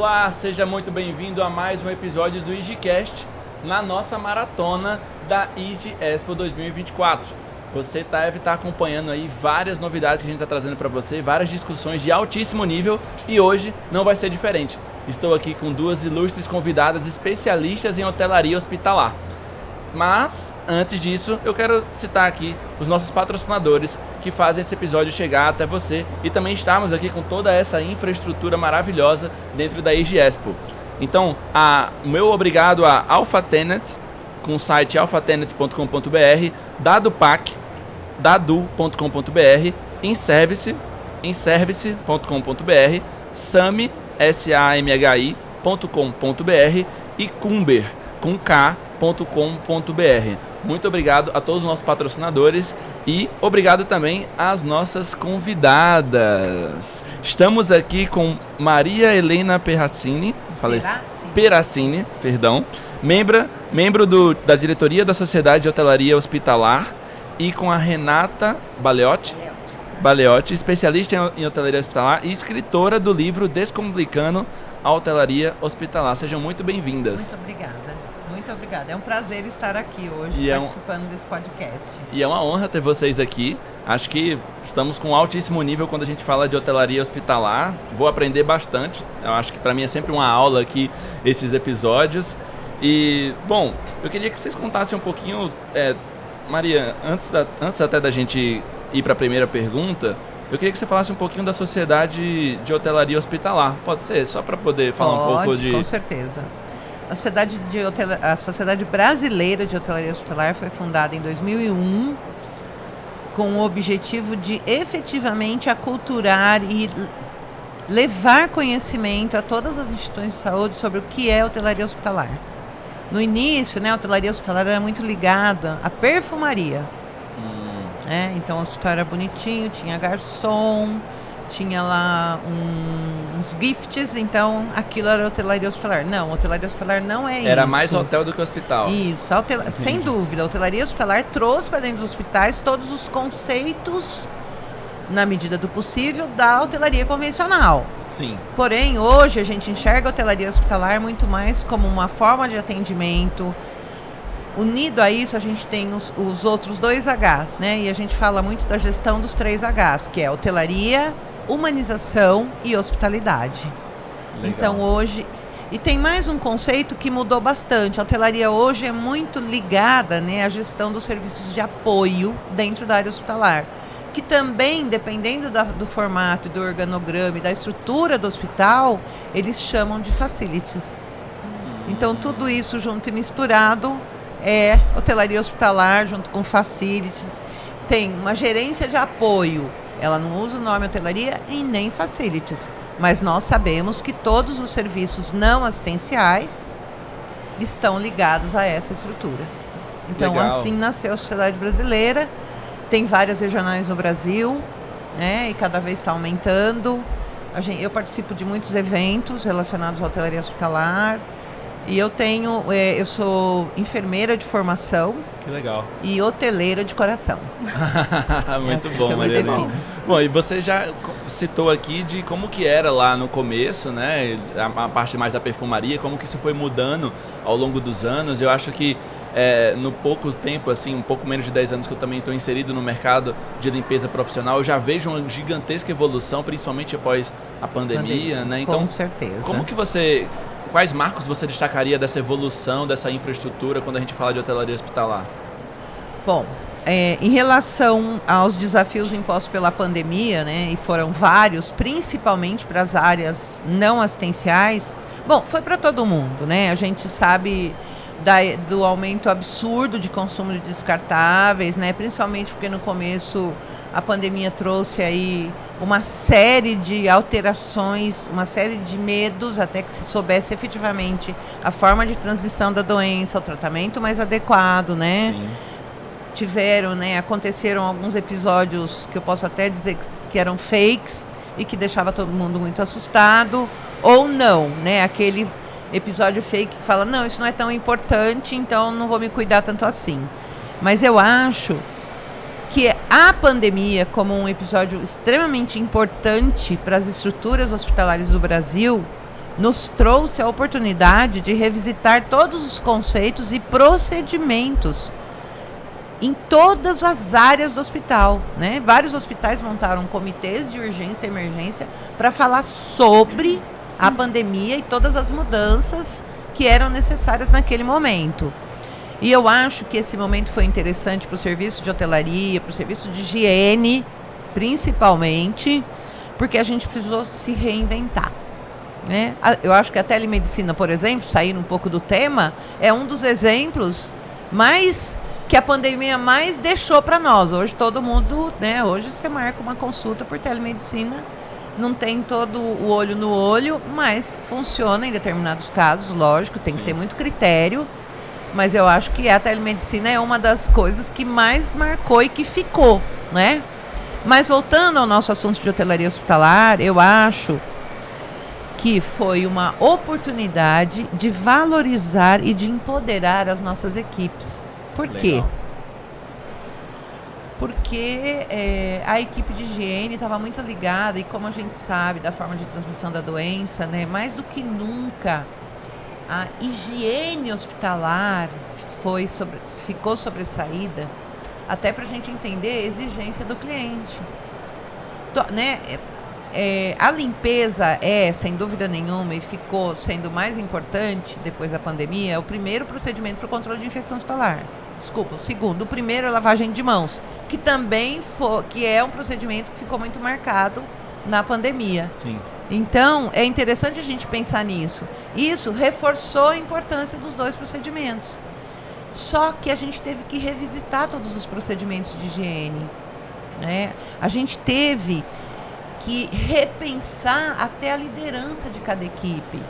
Olá, seja muito bem-vindo a mais um episódio do IGCast na nossa maratona da IG Expo 2024. Você deve estar acompanhando aí várias novidades que a gente está trazendo para você, várias discussões de altíssimo nível e hoje não vai ser diferente. Estou aqui com duas ilustres convidadas especialistas em hotelaria hospitalar. Mas, antes disso, eu quero citar aqui os nossos patrocinadores que fazem esse episódio chegar até você e também estarmos aqui com toda essa infraestrutura maravilhosa dentro da IG Expo. Então, o meu obrigado a AlphaTenant, com o site alphatenant.com.br, Dadupac, dadu.com.br, inservice.com.br, Sami, samhi.com.br e Cumber, com k.com.br. Muito obrigado a todos os nossos patrocinadores e obrigado também às nossas convidadas. Estamos aqui com Maria Helena Perracini, membro da diretoria da Sociedade de Hotelaria Hospitalar, e com a Renata Baleotti, especialista em hotelaria hospitalar e escritora do livro Descomplicando a Hotelaria Hospitalar. Sejam muito bem-vindas. Muito obrigada. É um prazer estar aqui hoje participando desse podcast. E é uma honra ter vocês aqui. Acho que estamos com um altíssimo nível quando a gente fala de hotelaria hospitalar. Vou aprender bastante. Eu acho que para mim é sempre uma aula aqui esses episódios. E, bom, eu queria que vocês contassem um pouquinho... Maria, antes até da gente ir para a primeira pergunta, eu queria que você falasse um pouquinho da Sociedade de Hotelaria Hospitalar. Pode ser? Só para poder falar um pouco de... Com certeza. A Sociedade Brasileira de Hotelaria Hospitalar foi fundada em 2001 com o objetivo de efetivamente aculturar e levar conhecimento a todas as instituições de saúde sobre o que é hotelaria hospitalar. No início, a hotelaria hospitalar era muito ligada à perfumaria. Então o hospital era bonitinho, tinha garçom, tinha lá uns gifts, então aquilo era hotelaria hospitalar. Não, hotelaria hospitalar não é isso. Era mais hotel do que hospital. Isso, sem dúvida. A hotelaria hospitalar trouxe para dentro dos hospitais todos os conceitos, na medida do possível, da hotelaria convencional. Sim. Porém, hoje a gente enxerga a hotelaria hospitalar muito mais como uma forma de atendimento. Unido a isso, a gente tem os outros 2 Hs, E a gente fala muito da gestão dos 3 Hs, que é hotelaria, humanização e hospitalidade. Legal. Então, hoje... E tem mais um conceito que mudou bastante. A hotelaria hoje é muito ligada, à gestão dos serviços de apoio dentro da área hospitalar, que também, dependendo do formato, do organograma e da estrutura do hospital, eles chamam de facilities. Então, tudo isso junto e misturado é hotelaria hospitalar, junto com facilities. Tem uma gerência de apoio, ela não usa o nome hotelaria e nem facilities, mas nós sabemos que todos os serviços não assistenciais estão ligados a essa estrutura. Então, Legal. Assim nasceu a Sociedade Brasileira. Tem várias regionais no Brasil, e cada vez está aumentando. Eu participo de muitos eventos relacionados à hotelaria hospitalar. E eu sou enfermeira de formação. Que legal. E hoteleira de coração. Muito bom, Maria. Bom, e você já citou aqui de como que era lá no começo, a parte mais da perfumaria, como que isso foi mudando ao longo dos anos. Eu acho que no pouco tempo, um pouco menos de 10 anos que eu também estou inserido no mercado de limpeza profissional, eu já vejo uma gigantesca evolução, principalmente após a pandemia, Então, com certeza. Quais marcos você destacaria dessa evolução, dessa infraestrutura, quando a gente fala de hotelaria hospitalar? Bom, em relação aos desafios impostos pela pandemia, e foram vários, principalmente para as áreas não assistenciais, foi para todo mundo, A gente sabe do aumento absurdo de consumo de descartáveis, principalmente porque no começo a pandemia trouxe aí uma série de alterações, uma série de medos, até que se soubesse efetivamente a forma de transmissão da doença, o tratamento mais adequado, Sim. Aconteceram alguns episódios que eu posso até dizer que eram fakes e que deixava todo mundo muito assustado, ou não, aquele episódio fake que fala, não, isso não é tão importante, então não vou me cuidar tanto assim. Mas eu acho que a pandemia, como um episódio extremamente importante para as estruturas hospitalares do Brasil, nos trouxe a oportunidade de revisitar todos os conceitos e procedimentos em todas as áreas do hospital, né? Vários hospitais montaram comitês de urgência e emergência para falar sobre a pandemia e todas as mudanças que eram necessárias naquele momento. E eu acho que esse momento foi interessante para o serviço de hotelaria, para o serviço de higiene, principalmente, porque a gente precisou se reinventar, né? Eu acho que a telemedicina, por exemplo, saindo um pouco do tema, é um dos exemplos que a pandemia mais deixou para nós. Hoje todo mundo, né? Hoje você marca uma consulta por telemedicina, não tem todo o olho no olho, mas funciona em determinados casos, lógico, tem que ter muito critério. Mas eu acho que a telemedicina é uma das coisas que mais marcou e que ficou, né? Mas voltando ao nosso assunto de hotelaria hospitalar, eu acho que foi uma oportunidade de valorizar e de empoderar as nossas equipes. Por quê? Porque a equipe de higiene estava muito ligada, e como a gente sabe da forma de transmissão da doença, né, mais do que nunca, a higiene hospitalar ficou sobressaída, até para a gente entender a exigência do cliente. Né? A limpeza sem dúvida nenhuma, e ficou sendo mais importante depois da pandemia, o primeiro procedimento para o controle de infecção hospitalar. Desculpa, o segundo. O primeiro é a lavagem de mãos, que também que é um procedimento que ficou muito marcado na pandemia. Sim. Então, é interessante a gente pensar nisso. Isso reforçou a importância dos dois procedimentos. Só que a gente teve que revisitar todos os procedimentos de higiene, né? A gente teve que repensar até a liderança de cada equipe,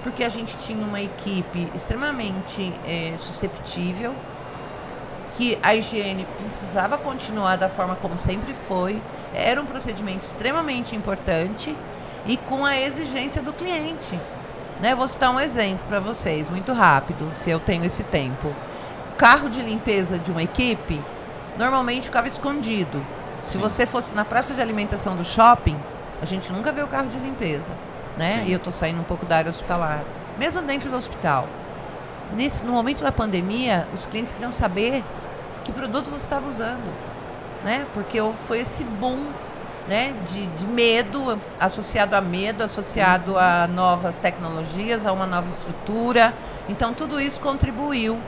porque a gente tinha uma equipe extremamente susceptível, que a higiene precisava continuar da forma como sempre foi, era um procedimento extremamente importante e com a exigência do cliente, né? Vou citar um exemplo para vocês, muito rápido, se eu tenho esse tempo. O carro de limpeza de uma equipe normalmente ficava escondido. Se você fosse na praça de alimentação do shopping, a gente nunca vê o carro de limpeza, né? E eu estou saindo um pouco da área hospitalar. Mesmo dentro do hospital. No momento da pandemia, os clientes queriam saber que produto você estava usando, né? Porque foi esse boom, né, de medo, associado a medo, associado a novas tecnologias, a uma nova estrutura. Então, tudo isso contribuiu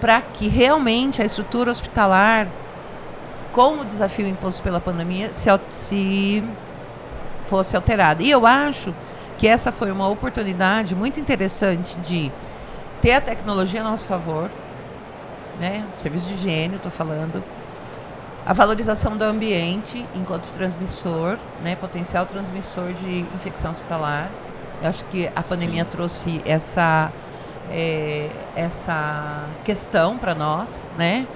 para que realmente a estrutura hospitalar, com o desafio imposto pela pandemia, se fosse alterada. E eu acho que essa foi uma oportunidade muito interessante de ter a tecnologia a nosso favor, né? Serviço de higiene, estou falando. A valorização do ambiente enquanto transmissor, né? Potencial transmissor de infecção hospitalar. Eu acho que a pandemia trouxe essa questão para nós, né?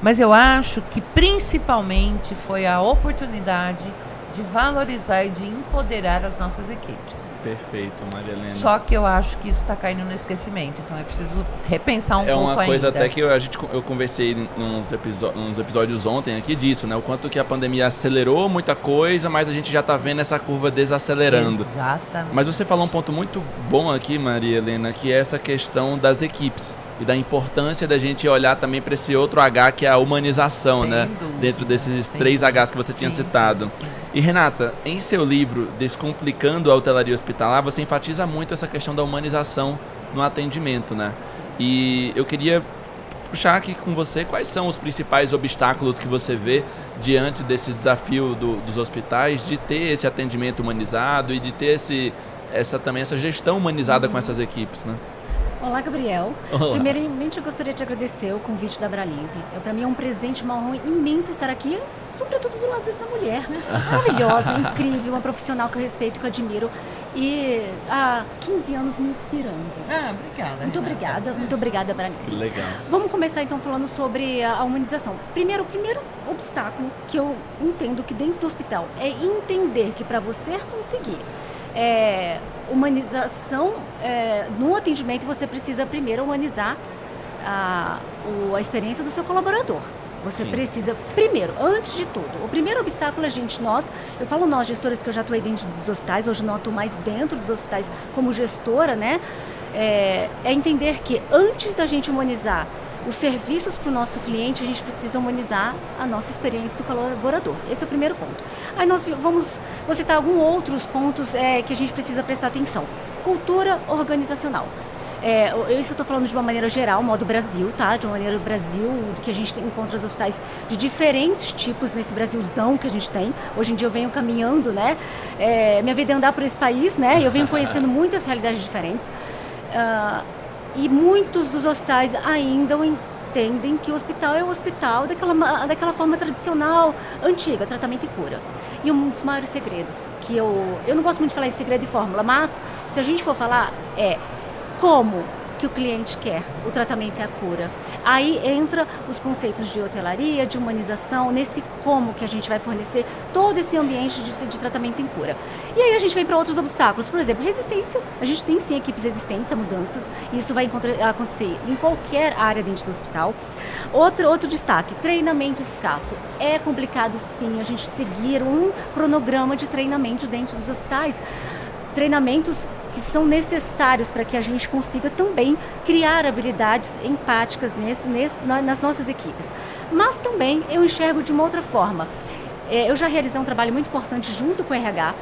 Mas eu acho que principalmente foi a oportunidade de valorizar e de empoderar as nossas equipes. Perfeito, Maria Helena. Só que eu acho que isso está caindo no esquecimento, então é preciso repensar um pouco ainda. É uma coisa até que eu conversei nos episódios ontem aqui disso, né? O quanto que a pandemia acelerou muita coisa, mas a gente já está vendo essa curva desacelerando. Exatamente. Mas você falou um ponto muito bom aqui, Maria Helena, que é essa questão das equipes e da importância da gente olhar também para esse outro H, que é a humanização, né? Dentro desses 3 Hs que você tinha citado. Sim. E Renata, em seu livro Descomplicando a Hotelaria Hospitalar, você enfatiza muito essa questão da humanização no atendimento, né? Sim. E eu queria puxar aqui com você quais são os principais obstáculos que você vê diante desse desafio dos hospitais de ter esse atendimento humanizado e de ter essa gestão humanizada com essas equipes, né? Olá, Gabriel. Olá. Primeiramente, eu gostaria de agradecer o convite da Abralimp. Para mim é um presente, uma honra imensa estar aqui, sobretudo do lado dessa mulher maravilhosa, incrível, uma profissional que eu respeito, que eu admiro e há 15 anos me inspirando. Obrigada. Muito obrigada, Abralimp. Que legal. Vamos começar então falando sobre a humanização. O primeiro obstáculo que eu entendo que dentro do hospital é entender que para você conseguir humanização no atendimento, você precisa primeiro humanizar a experiência do seu colaborador. Você Sim. precisa, primeiro, antes de tudo, o primeiro obstáculo eu falo nós, gestores, porque eu já atuei dentro dos hospitais, hoje não atuo mais dentro dos hospitais como gestora, né? É entender que antes da gente humanizar os serviços para o nosso cliente, a gente precisa humanizar a nossa experiência do colaborador. Esse é o primeiro ponto. Aí vou citar alguns outros pontos que a gente precisa prestar atenção. Cultura organizacional. Isso eu estou falando de uma maneira geral, modo Brasil, tá? De uma maneira Brasil, do que a gente encontra os hospitais de diferentes tipos nesse Brasilzão que a gente tem. Hoje em dia eu venho caminhando, né? Minha vida é andar por esse país, né? E eu venho conhecendo muitas realidades diferentes. E muitos dos hospitais ainda entendem que o hospital é o hospital daquela forma tradicional, antiga, tratamento e cura. E um dos maiores segredos, que eu não gosto muito de falar em segredo e fórmula, mas se a gente for falar, como que o cliente quer o tratamento e a cura. Aí entra os conceitos de hotelaria, de humanização, nesse como que a gente vai fornecer todo esse ambiente de tratamento em cura. E aí a gente vem para outros obstáculos, por exemplo, resistência. A gente tem sim equipes resistentes a mudanças, e isso vai acontecer em qualquer área dentro do hospital. Outro destaque, treinamento escasso. É complicado sim a gente seguir um cronograma de treinamento dentro dos hospitais. Treinamentos que são necessários para que a gente consiga também criar habilidades empáticas nas nossas equipes. Mas também eu enxergo de uma outra forma. Eu já realizei um trabalho muito importante junto com o RH.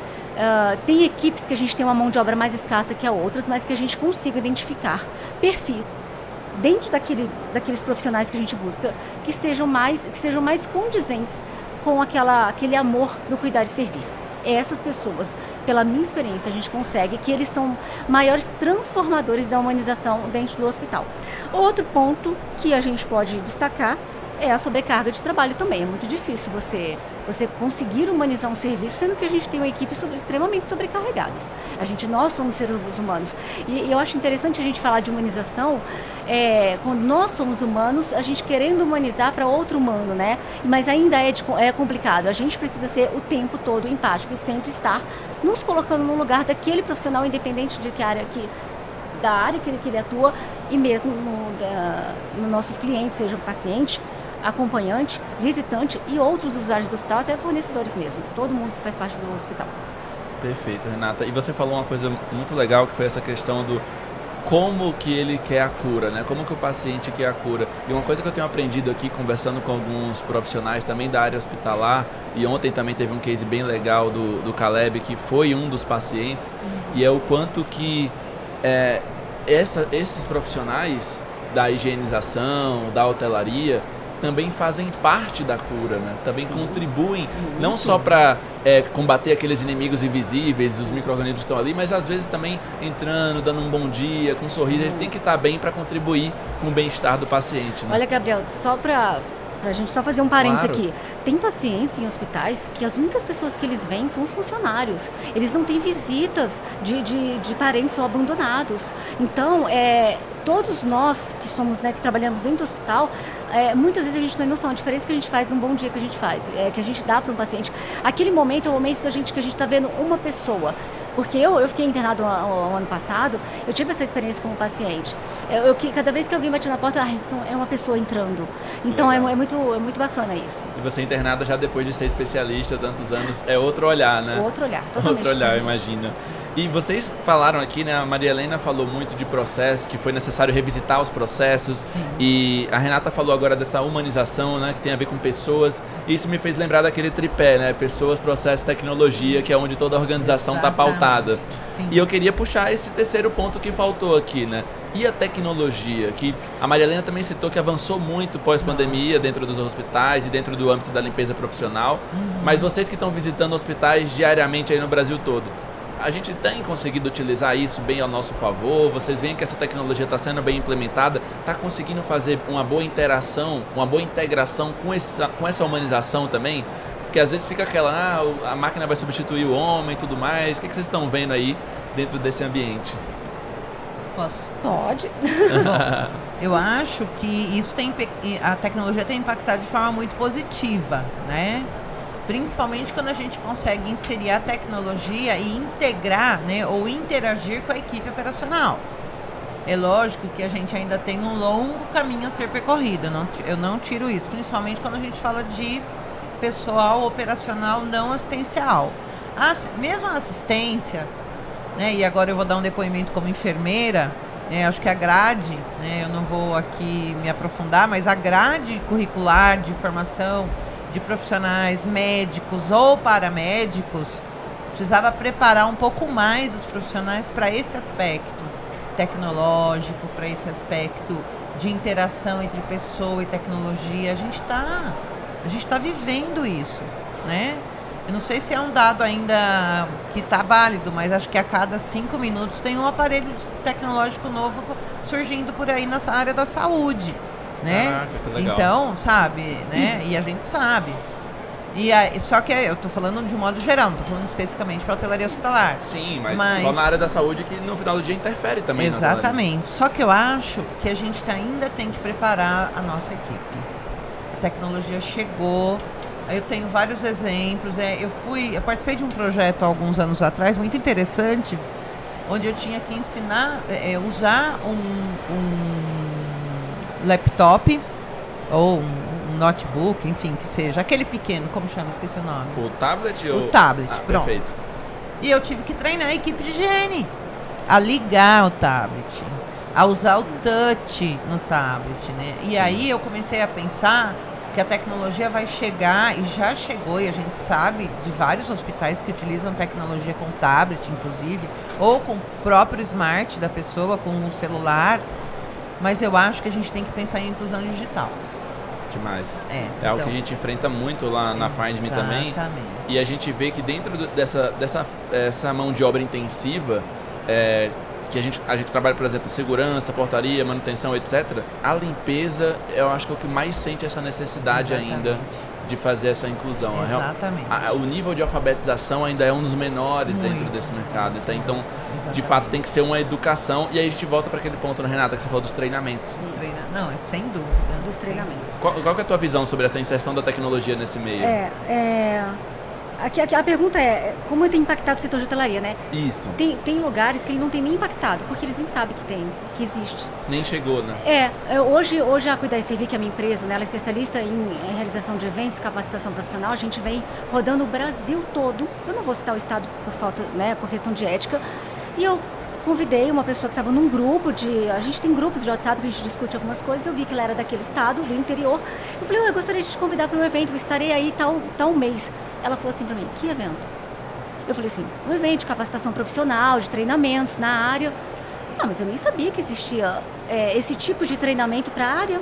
Tem equipes que a gente tem uma mão de obra mais escassa que a outras, mas que a gente consiga identificar perfis dentro daqueles profissionais que a gente busca, que sejam mais condizentes com aquele amor do cuidar e servir. Essas pessoas, pela minha experiência, a gente consegue que eles são maiores transformadores da humanização dentro do hospital. Outro ponto que a gente pode destacar é a sobrecarga de trabalho também. É muito difícil você conseguir humanizar um serviço, sendo que a gente tem uma equipe extremamente sobrecarregadas. Nós somos seres humanos. E eu acho interessante a gente falar de humanização, quando nós somos humanos, a gente querendo humanizar para outro humano, né? Mas ainda é complicado. A gente precisa ser o tempo todo empático e sempre estar nos colocando no lugar daquele profissional, independente de da área que ele atua, e mesmo nos nossos clientes, seja paciente, acompanhante, visitante e outros usuários do hospital, até fornecedores mesmo, todo mundo que faz parte do hospital. Perfeito, Renata. E você falou uma coisa muito legal, que foi essa questão do como que ele quer a cura, né? Como que o paciente quer a cura. E uma coisa que eu tenho aprendido aqui, conversando com alguns profissionais também da área hospitalar, e ontem também teve um case bem legal do Caleb, que foi um dos pacientes, e é o quanto que esses profissionais da higienização, da hotelaria, também fazem parte da cura, né? Também contribuem não só para combater aqueles inimigos invisíveis, os micro-organismos que estão ali, mas às vezes também entrando, dando um bom dia, com um sorriso. Eles têm que estar bem para contribuir com o bem-estar do paciente, né? Olha, Gabriel, só para a gente só fazer um parênteses Claro. aqui. Tem pacientes em hospitais que as únicas pessoas que eles veem são os funcionários. Eles não têm visitas de parentes ou abandonados. Então, todos nós que somos, né, que trabalhamos dentro do hospital, muitas vezes a gente não tem noção. A diferença que a gente faz num bom dia que a gente faz, que a gente dá para um paciente. Aquele momento é o momento que a gente está vendo uma pessoa. Porque eu fiquei internado o ano passado, eu tive essa experiência como paciente. Cada vez que alguém bate na porta, é uma pessoa entrando. Então é muito bacana isso. E você internada já depois de ser especialista, tantos anos, é outro olhar, né? Outro olhar, totalmente Outro olhar, diferente. imagina. E vocês falaram aqui, né? A Maria Helena falou muito de processo, que foi necessário revisitar os processos. Sim. E a Renata falou agora dessa humanização, né? Que tem a ver com pessoas. E isso me fez lembrar daquele tripé, né? Pessoas, processos, tecnologia, que é onde toda a organização está pautada. Sim. E eu queria puxar esse terceiro ponto que faltou aqui, né? E a tecnologia, que a Maria Helena também citou que avançou muito pós-pandemia dentro dos hospitais e dentro do âmbito da limpeza profissional. Mas vocês que estão visitando hospitais diariamente aí no Brasil todo, a gente tem conseguido utilizar isso bem ao nosso favor? Vocês veem que essa tecnologia está sendo bem implementada, está conseguindo fazer uma boa interação, uma boa integração com essa humanização também? Porque às vezes fica aquela, a máquina vai substituir o homem e tudo mais. O que vocês estão vendo aí dentro desse ambiente? Posso? Pode. Bom, eu acho que a tecnologia tem impactado de forma muito positiva, né? Principalmente quando a gente consegue inserir a tecnologia e integrar, né, ou interagir com a equipe operacional. É lógico que a gente ainda tem um longo caminho a ser percorrido, eu não tiro isso, principalmente quando a gente fala de pessoal operacional não assistencial. Mesmo a assistência, né, e agora eu vou dar um depoimento como enfermeira, acho que a grade, né, eu não vou aqui me aprofundar, mas a grade curricular de formação de profissionais médicos ou paramédicos precisava preparar um pouco mais os profissionais para esse aspecto tecnológico, para esse aspecto de interação entre pessoa e tecnologia. A gente está vivendo isso, né? Eu não sei se é um dado ainda que está válido, mas acho que a cada 5 minutos tem um aparelho tecnológico novo surgindo por aí nessa área da saúde, né? Caraca, que legal. Então, sabe, né? E a gente sabe. Só que eu estou falando de um modo geral, não estou falando especificamente para a hotelaria hospitalar. Sim, mas só na área da saúde que no final do dia interfere também. Exatamente. Só que eu acho que a gente ainda tem que preparar a nossa equipe. A tecnologia chegou. Eu tenho vários exemplos. Eu participei de um projeto há alguns anos atrás, muito interessante, onde eu tinha que ensinar, usar um laptop ou um notebook, enfim, que seja. Aquele pequeno, como chama? Esqueci o nome. O tablet? O tablet, pronto. Perfeito. E eu tive que treinar a equipe de higiene a ligar o tablet, a usar o touch no tablet, né? E aí eu comecei a pensar que a tecnologia vai chegar, e já chegou, e a gente sabe de vários hospitais que utilizam tecnologia com tablet, inclusive, ou com o próprio smart da pessoa, com o celular, mas eu acho que a gente tem que pensar em inclusão digital. Demais. Então, algo que a gente enfrenta muito lá na Find Me também. E a gente vê que dentro dessa mão de obra intensiva, que a gente trabalha, por exemplo, segurança, portaria, manutenção, etc. A limpeza, eu acho que é o que mais sente essa necessidade ainda de fazer essa inclusão. Exatamente. O nível de alfabetização ainda é um dos menores dentro desse mercado. Então, de fato, tem que ser uma educação. E aí a gente volta para aquele ponto, né, Renata, que você falou dos treinamentos. Não, é sem dúvida. Dos treinamentos. Qual que é a tua visão sobre essa inserção da tecnologia nesse meio? Aqui a pergunta é, como tem impactado o setor de hotelaria, né? Isso. Tem lugares que ele não tem nem impactado, porque eles nem sabem que existe. Nem chegou, né? Hoje a Cuidar e Servir, que é a minha empresa, né, ela é especialista em realização de eventos, capacitação profissional, a gente vem rodando o Brasil todo. Eu não vou citar o estado por falta, né, por questão de ética. E eu convidei uma pessoa que estava num grupo a gente tem grupos de WhatsApp que a gente discute algumas coisas, eu vi que ela era daquele estado, do interior. Eu falei, eu gostaria de te convidar para um evento, eu estarei aí tal mês. Ela falou assim para mim, que evento? Eu falei assim, um evento de capacitação profissional, de treinamentos na área. Mas eu nem sabia que existia esse tipo de treinamento para a área.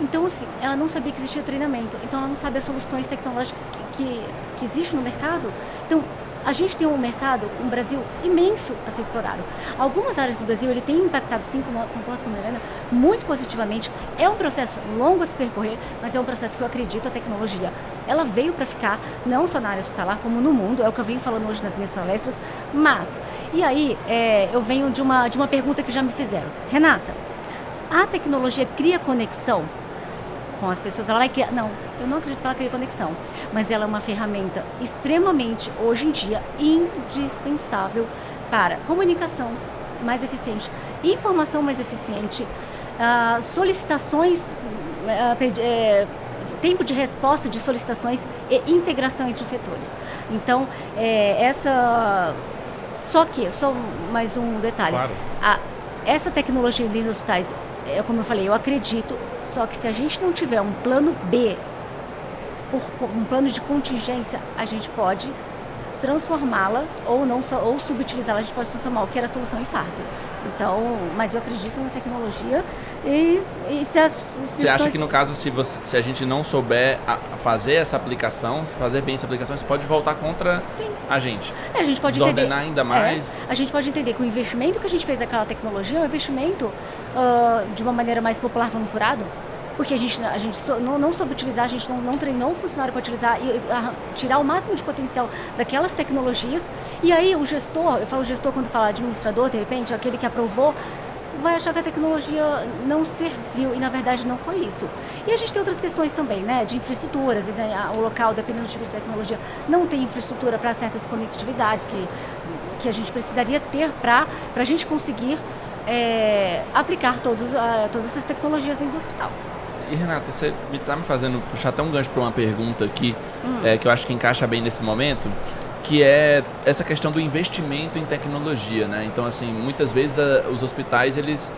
Então, assim, ela não sabia que existia treinamento. Então, ela não sabe as soluções tecnológicas que existem no mercado. Então, a gente tem um mercado, um Brasil imenso a ser explorado. Algumas áreas do Brasil, ele tem impactado, sim, concordo com a Milena, muito positivamente. É um processo longo a se percorrer, mas é um processo que eu acredito, a tecnologia, ela veio para ficar, não só na área hospitalar, como no mundo, é o que eu venho falando hoje nas minhas palestras. Mas, e aí, eu venho de uma pergunta que já me fizeram. Renata, a tecnologia cria conexão com as pessoas? Ela vai criar... Não, eu não acredito que ela crie conexão, mas ela é uma ferramenta extremamente, hoje em dia, indispensável para comunicação mais eficiente, informação mais eficiente, solicitações, tempo de resposta de solicitações e integração entre os setores. Então, só mais um detalhe. Claro. Essa tecnologia dentro dos hospitais, como eu falei, eu acredito, só que se a gente não tiver um plano B, um plano de contingência, a gente pode transformá-la ou subutilizá-la, a gente pode transformar o que era a solução infarto. Então, mas eu acredito na tecnologia e Você acha que no caso, se a gente não souber fazer essa aplicação, fazer bem essa aplicação, isso pode voltar contra a gente? A gente pode desordenar ainda mais. A gente pode entender que o investimento que a gente fez naquela tecnologia é um investimento de uma maneira mais popular, falando furado. Porque a gente não soube utilizar, a gente não treinou o funcionário para utilizar e tirar o máximo de potencial daquelas tecnologias. E aí o gestor, eu falo gestor quando fala administrador, de repente, aquele que aprovou, vai achar que a tecnologia não serviu e na verdade não foi isso. E a gente tem outras questões também, né, de infraestrutura, às vezes o local, dependendo do tipo de tecnologia, não tem infraestrutura para certas conectividades que a gente precisaria ter para a gente conseguir aplicar todas essas tecnologias dentro do hospital. E Renata, você está me fazendo puxar até um gancho para uma pergunta aqui, que eu acho que encaixa bem nesse momento, que é essa questão do investimento em tecnologia, né? Então, assim, muitas vezes os hospitais, eles,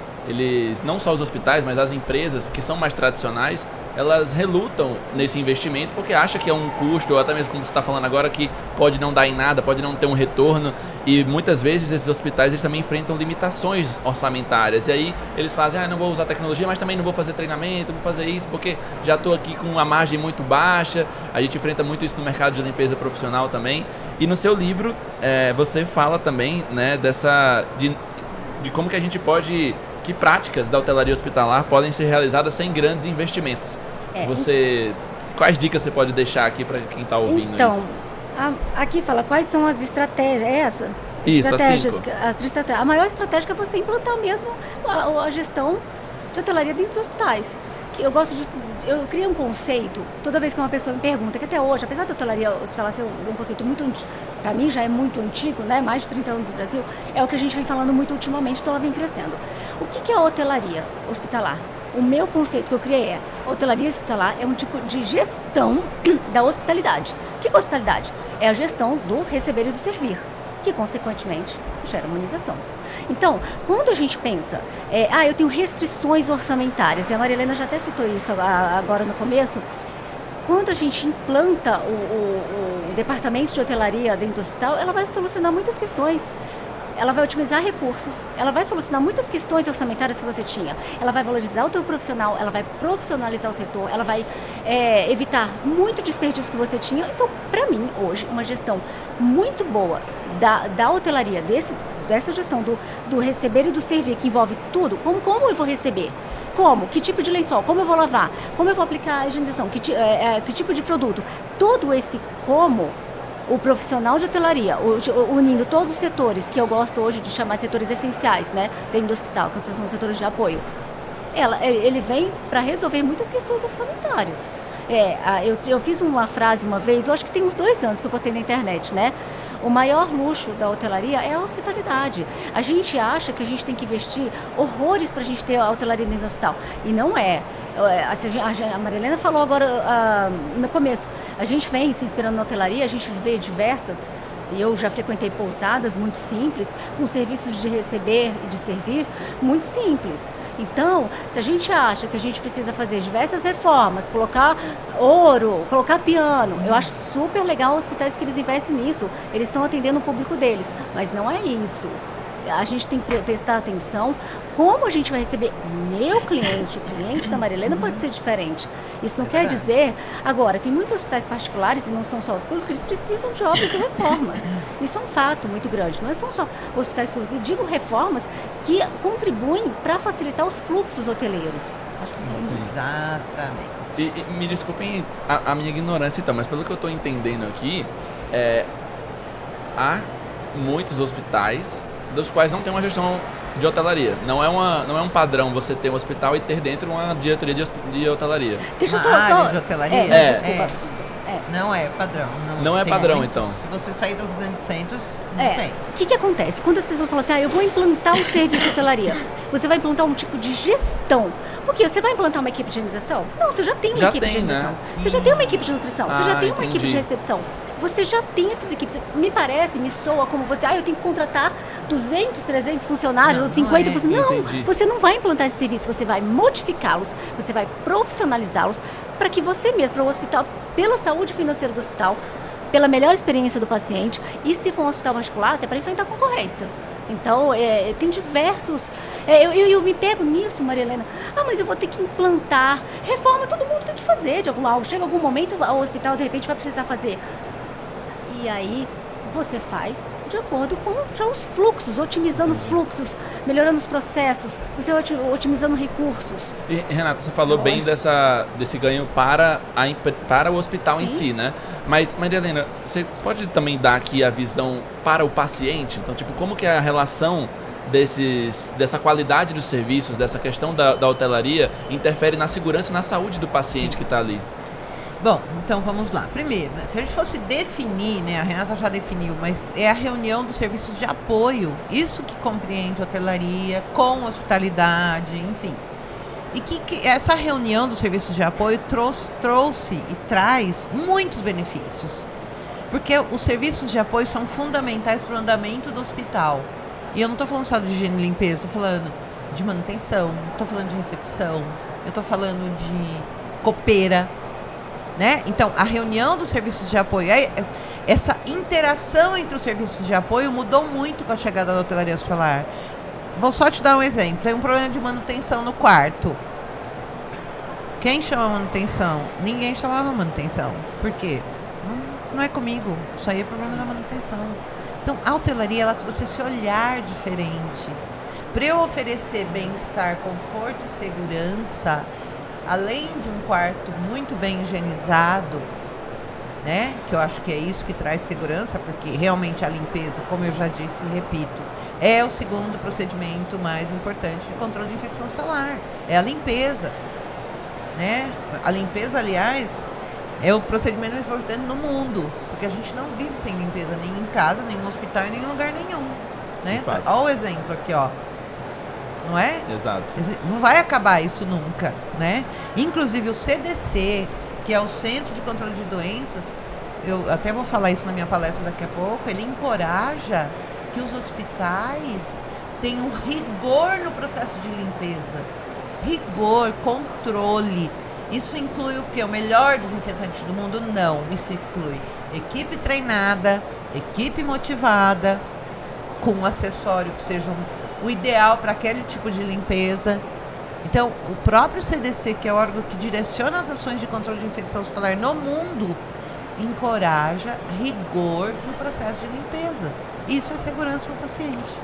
não só os hospitais, mas as empresas que são mais tradicionais, elas relutam nesse investimento porque acham que é um custo, ou até mesmo como você está falando agora, que pode não dar em nada, pode não ter um retorno, e muitas vezes esses hospitais eles também enfrentam limitações orçamentárias, e aí eles fazem, não vou usar tecnologia, mas também não vou fazer treinamento, vou fazer isso porque já estou aqui com uma margem muito baixa. A gente enfrenta muito isso no mercado de limpeza profissional também, e no seu livro você fala também, né, de como que a gente pode... Que práticas da hotelaria hospitalar podem ser realizadas sem grandes investimentos? Quais dicas você pode deixar aqui para quem está ouvindo isso? Então, aqui fala quais são as estratégias. Isso, estratégias. A maior estratégia é você implantar mesmo a gestão de hotelaria dentro dos hospitais. Eu criei um conceito, toda vez que uma pessoa me pergunta, que até hoje, apesar da hotelaria hospitalar ser um conceito muito antigo, para mim já é muito antigo, né? Mais de 30 anos no Brasil, é o que a gente vem falando muito ultimamente, então ela vem crescendo. O que é a hotelaria hospitalar? O meu conceito que eu criei a hotelaria hospitalar é um tipo de gestão da hospitalidade. O que é hospitalidade? É a gestão do receber e do servir, que consequentemente gera humanização. Então, quando a gente pensa, eu tenho restrições orçamentárias, e a Maria Helena já até citou isso agora no começo, quando a gente implanta o departamento de hotelaria dentro do hospital, ela vai solucionar muitas questões. Ela vai otimizar recursos, ela vai solucionar muitas questões orçamentárias que você tinha, ela vai valorizar o teu profissional, ela vai profissionalizar o setor, ela vai evitar muito desperdício que você tinha. Então, para mim, hoje, uma gestão muito boa da hotelaria, dessa gestão do receber e do servir, que envolve tudo, como eu vou receber? Como? Que tipo de lençol? Como eu vou lavar? Como eu vou aplicar a higienização? Que tipo de produto? Todo esse como... O profissional de hotelaria, unindo todos os setores, que eu gosto hoje de chamar de setores essenciais, né, dentro do hospital, que são os setores de apoio, ele vem para resolver muitas questões orçamentárias. Eu fiz uma frase uma vez, eu acho que tem uns 2 anos que eu postei na internet, né? O maior luxo da hotelaria é a hospitalidade. A gente acha que a gente tem que investir horrores para a gente ter a hotelaria dentro do hospital. E não é. A Maria Helena falou agora no começo. A gente vem se inspirando na hotelaria, a gente vê diversas. E eu já frequentei pousadas muito simples, com serviços de receber e de servir muito simples. Então, se a gente acha que a gente precisa fazer diversas reformas, colocar ouro, colocar piano, eu acho super legal hospitais que eles investem nisso. Eles estão atendendo o público deles, mas não é isso. A gente tem que prestar atenção como a gente vai receber meu cliente. O cliente da Maria Helena pode ser diferente. Isso não quer dizer... Agora, tem muitos hospitais particulares, e não são só os públicos, eles precisam de obras e reformas. Isso é um fato muito grande. Não são só hospitais públicos. Eu digo reformas que contribuem para facilitar os fluxos hoteleiros. Acho que foi isso. Exatamente. E me desculpem a minha ignorância então, mas pelo que eu estou entendendo aqui, há muitos hospitais dos quais não tem uma gestão de hotelaria. Não é um padrão você ter um hospital e ter dentro uma diretoria de hotelaria. Deixa eu só... de hotelaria? Desculpa. Não é padrão. Não é padrão, muitos, então. Se você sair dos grandes centros, não tem. O que acontece? Quando as pessoas falam assim, eu vou implantar um serviço de hotelaria, você vai implantar um tipo de gestão. Por quê? Você vai implantar uma equipe de higienização? Não, você já tem uma equipe de higienização. Né? Você já tem uma equipe de nutrição, você já tem uma entendi. equipe de recepção. Você já tem essas equipes. Me soa como você, eu tenho que contratar 200, 300 funcionários, ou 50 funcionários. Não, você não vai implantar esse serviço, você vai modificá-los, você vai profissionalizá-los para que você mesmo, para o hospital, pela saúde financeira do hospital, pela melhor experiência do paciente, e se for um hospital particular, até para enfrentar a concorrência. Então, tem diversos... Eu me pego nisso, Maria Helena. Mas eu vou ter que implantar. Reforma, todo mundo tem que fazer de algum algo. Chega algum momento, o hospital, de repente, vai precisar fazer. E aí, você faz de acordo com já os fluxos, otimizando fluxos, melhorando os processos, você otimizando recursos. E, Renata, você falou bem desse ganho para o hospital em si, né? Mas, Maria Helena, você pode também dar aqui a visão para o paciente? Então, tipo, como que é a relação dessa qualidade dos serviços, dessa questão da hotelaria, interfere na segurança e na saúde do paciente que está ali? Bom, então vamos lá. Primeiro, né, se a gente fosse definir, né, a Renata já definiu, mas é a reunião dos serviços de apoio, isso que compreende hotelaria com hospitalidade, enfim. E que essa reunião dos serviços de apoio trouxe e traz muitos benefícios. Porque os serviços de apoio são fundamentais para o andamento do hospital. E eu não estou falando só de higiene e limpeza, estou falando de manutenção, estou falando de recepção, eu estou falando de copeira, né? Então, a reunião dos serviços de apoio, essa interação entre os serviços de apoio mudou muito com a chegada da hotelaria hospitalar. Vou só te dar um exemplo. Tem um problema de manutenção no quarto. Quem chama a manutenção? Ninguém chamava a manutenção. Por quê? Não é comigo. Isso aí é problema da manutenção. Então, a hotelaria, ela trouxe esse olhar diferente. Para eu oferecer bem-estar, conforto e segurança, além de um quarto muito bem higienizado, né? Que eu acho que é isso que traz segurança, porque realmente a limpeza, como eu já disse e repito, é o segundo procedimento mais importante de controle de infecção hospitalar. É a limpeza, né? A limpeza, aliás, é o procedimento mais importante no mundo, porque a gente não vive sem limpeza, nem em casa, nem no hospital, nem em lugar nenhum, né? Olha o exemplo aqui, ó. Não é? Exato. Não vai acabar isso nunca, né? Inclusive o CDC, que é o Centro de Controle de Doenças, eu até vou falar isso na minha palestra daqui a pouco, ele encoraja que os hospitais tenham rigor no processo de limpeza. Rigor, controle. Isso inclui o quê? O melhor desinfetante do mundo? Não. Isso inclui equipe treinada, equipe motivada, com um acessório que seja o ideal para aquele tipo de limpeza. Então, o próprio CDC, que é o órgão que direciona as ações de controle de infecção hospitalar no mundo, encoraja rigor no processo de limpeza. Isso é segurança para o paciente.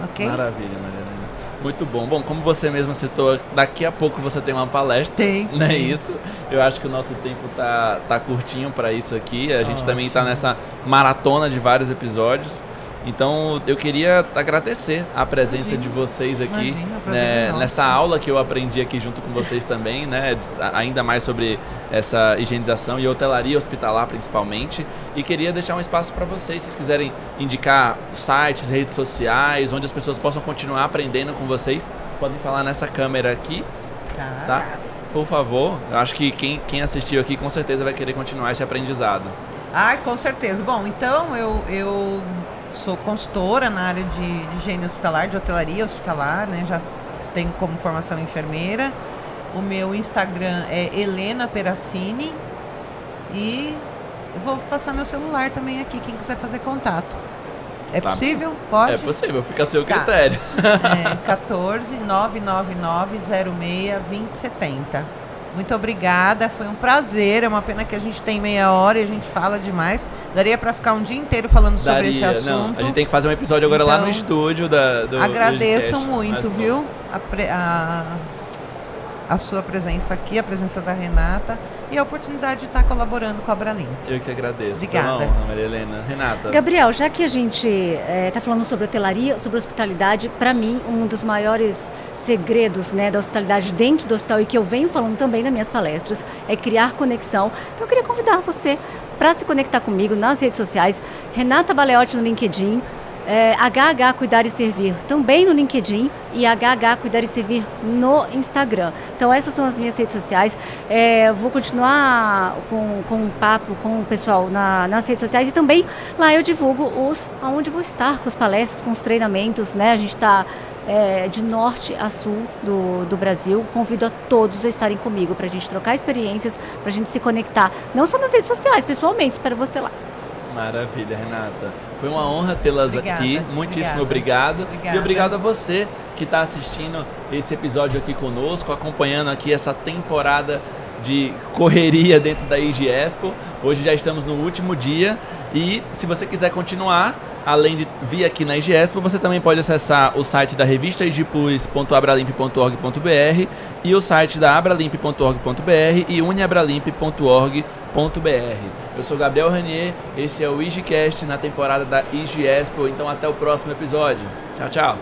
Ok? Maravilha, Maria Helena. Muito bom. Bom, como você mesma citou, daqui a pouco você tem uma palestra. Tem. Não é isso? Eu acho que o nosso tempo tá curtinho para isso aqui. A gente também está nessa maratona de vários episódios. Então, eu queria agradecer a presença de vocês aqui, né, nessa aula que eu aprendi aqui junto com vocês também, né, ainda mais sobre essa higienização e hotelaria hospitalar principalmente. E queria deixar um espaço para vocês, se vocês quiserem indicar sites, redes sociais, onde as pessoas possam continuar aprendendo com vocês. Vocês podem falar nessa câmera aqui, tá? Por favor. Eu acho que quem assistiu aqui com certeza vai querer continuar esse aprendizado. Ah, com certeza. Bom, então eu sou consultora na área de higiene hospitalar, de hotelaria hospitalar, né? Já tenho como formação enfermeira. O meu Instagram é Helena Peracini. E eu vou passar meu celular também aqui, quem quiser fazer contato. É possível? Pode? É possível, fica a seu critério. 14 999 06 2070. Muito obrigada, foi um prazer. É uma pena que a gente tem meia hora e a gente fala demais. Daria para ficar um dia inteiro falando sobre esse assunto. Não, a gente tem que fazer um episódio agora lá no estúdio do agradeço do muito, viu? A sua presença aqui, a presença da Renata e a oportunidade de estar colaborando com a Abralimp. Eu que agradeço. Obrigada. Foi uma honra, Maria Helena. Renata. Gabriel, já que a gente está falando sobre hotelaria, sobre hospitalidade, para mim, um dos maiores segredos, né, da hospitalidade dentro do hospital e que eu venho falando também nas minhas palestras é criar conexão. Então eu queria convidar você para se conectar comigo nas redes sociais, Renata Baleotti no LinkedIn, HH Cuidar e Servir também no LinkedIn e HH Cuidar e Servir no Instagram. Então essas são as minhas redes sociais. Vou continuar com um papo com o pessoal nas redes sociais e também lá eu divulgo aonde vou estar com as palestras, com os treinamentos, né? A gente está de norte a sul do Brasil. Convido a todos a estarem comigo para a gente trocar experiências, para a gente se conectar, não só nas redes sociais, pessoalmente. Espero você lá. Maravilha, Renata. Foi uma honra tê-las aqui. Muitíssimo obrigado. E obrigado a você que está assistindo esse episódio aqui conosco, acompanhando aqui essa temporada de correria dentro da IG Expo. Hoje já estamos no último dia e se você quiser continuar, além de vir aqui na IG Expo, você também pode acessar o site da revista igplus.abralimp.org.br e o site da abralimp.org.br e uniabralimp.org.br. Eu sou Gabriel Ranier, esse é o IGCast na temporada da IG Expo, então até o próximo episódio. Tchau, tchau!